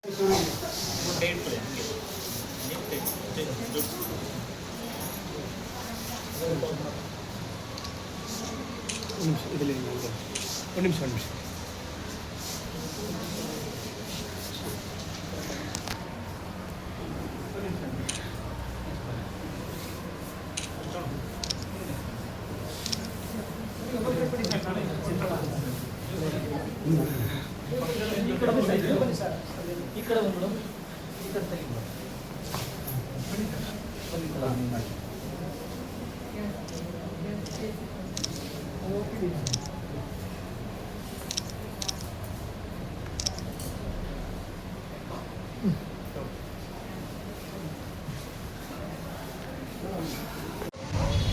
ಒಂದು ನಿಮಿಷ ಈ ಕಡೆ ಬಂದು ಈ ಕಡೆ ತೆಗಿ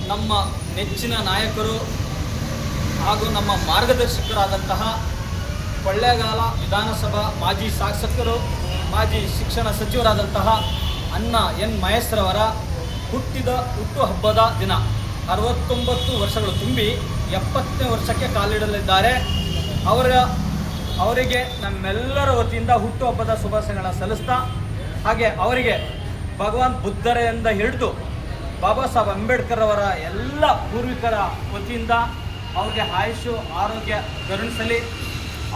ನಮ್ಮ ನೆಚ್ಚಿನ ನಾಯಕರು ಹಾಗೂ ನಮ್ಮ ಮಾರ್ಗದರ್ಶಕರಾದಂತಹ ಕೊಳ್ಳೇಗಾಲ ವಿಧಾನಸಭಾ ಮಾಜಿ ಶಾಸಕರು ಮಾಜಿ ಶಿಕ್ಷಣ ಸಚಿವರಾದಂತಹ ಅಣ್ಣ ಎನ್ ಮಹೇಶ್ರವರ ಹುಟ್ಟುಹಬ್ಬದ ದಿನ 69 ವರ್ಷಗಳು ತುಂಬಿ 70ನೇ ವರ್ಷಕ್ಕೆ ಕಾಲಿಡಲಿದ್ದಾರೆ. ಅವರಿಗೆ ನಮ್ಮೆಲ್ಲರ ವತಿಯಿಂದ ಹುಟ್ಟುಹಬ್ಬದ ಶುಭಾಶಯಗಳನ್ನು ಸಲ್ಲಿಸ್ತಾ, ಹಾಗೆ ಅವರಿಗೆ ಭಗವಾನ್ ಬುದ್ಧರಿಂದ ಹಿಡಿದು ಬಾಬಾ ಸಾಹೇಬ್ ಅಂಬೇಡ್ಕರ್ ಅವರ ಎಲ್ಲ ಪೂರ್ವಿಕರ ವತಿಯಿಂದ ಅವರಿಗೆ ಆಯುಷು ಆರೋಗ್ಯ ಕರುಣಿಸಲಿ.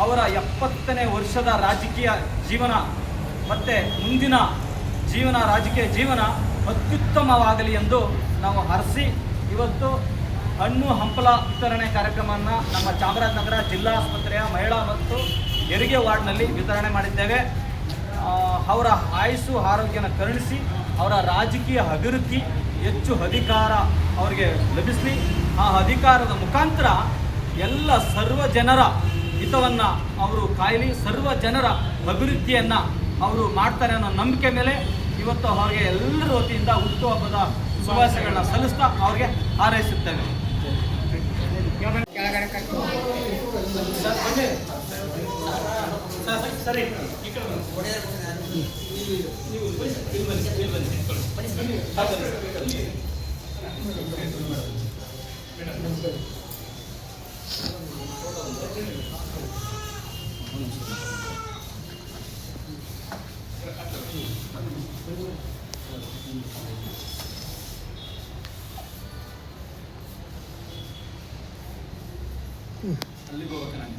ಅವರ 70ನೇ ವರ್ಷದ ರಾಜಕೀಯ ಜೀವನ ಮತ್ತು ಮುಂದಿನ ರಾಜಕೀಯ ಜೀವನ ಅತ್ಯುತ್ತಮವಾಗಲಿ ಎಂದು ನಾವು ಹರಸಿ ಇವತ್ತು ಹಣ್ಣು ಹಂಪಲ ವಿತರಣೆ ಕಾರ್ಯಕ್ರಮವನ್ನು ನಮ್ಮ ಚಾಮರಾಜನಗರ ಜಿಲ್ಲಾ ಆಸ್ಪತ್ರೆಯ ಮಹಿಳಾ ಮತ್ತು ಹೆರಿಗೆ ವಾರ್ಡ್ನಲ್ಲಿ ವಿತರಣೆ ಮಾಡಿದ್ದೇವೆ. ಅವರ ಆಯುಸ್ಸು ಆರೋಗ್ಯನ ಕರುಣಿಸಿ ಅವರ ರಾಜಕೀಯ ಅಭಿವೃದ್ಧಿ ಹೆಚ್ಚು ಅಧಿಕಾರ ಅವರಿಗೆ ಲಭಿಸಲಿ. ಆ ಅಧಿಕಾರದ ಮುಖಾಂತರ ಎಲ್ಲ ಸರ್ವ ಜನರ ಹಿತವನ್ನು ಅವರು ಕಾಯಲಿ, ಸರ್ವ ಜನರ ಅಭಿವೃದ್ಧಿಯನ್ನು ಅವರು ಮಾಡ್ತಾರೆ ಅನ್ನೋ ನಂಬಿಕೆ ಮೇಲೆ ಇವತ್ತು ಅವರಿಗೆ ಎಲ್ಲರ ವತಿಯಿಂದ ಹುಟ್ಟುಹಬ್ಬದ ಶುಭಾಶಯಗಳನ್ನ ಸಲ್ಲಿಸ್ತಾ ಅವರಿಗೆ ಹಾರೈಸುತ್ತೇವೆ. ಸರಿ, ಅಲ್ಲಿಗೆ ಹೋಗ್ಬೇಕು ನಾನು.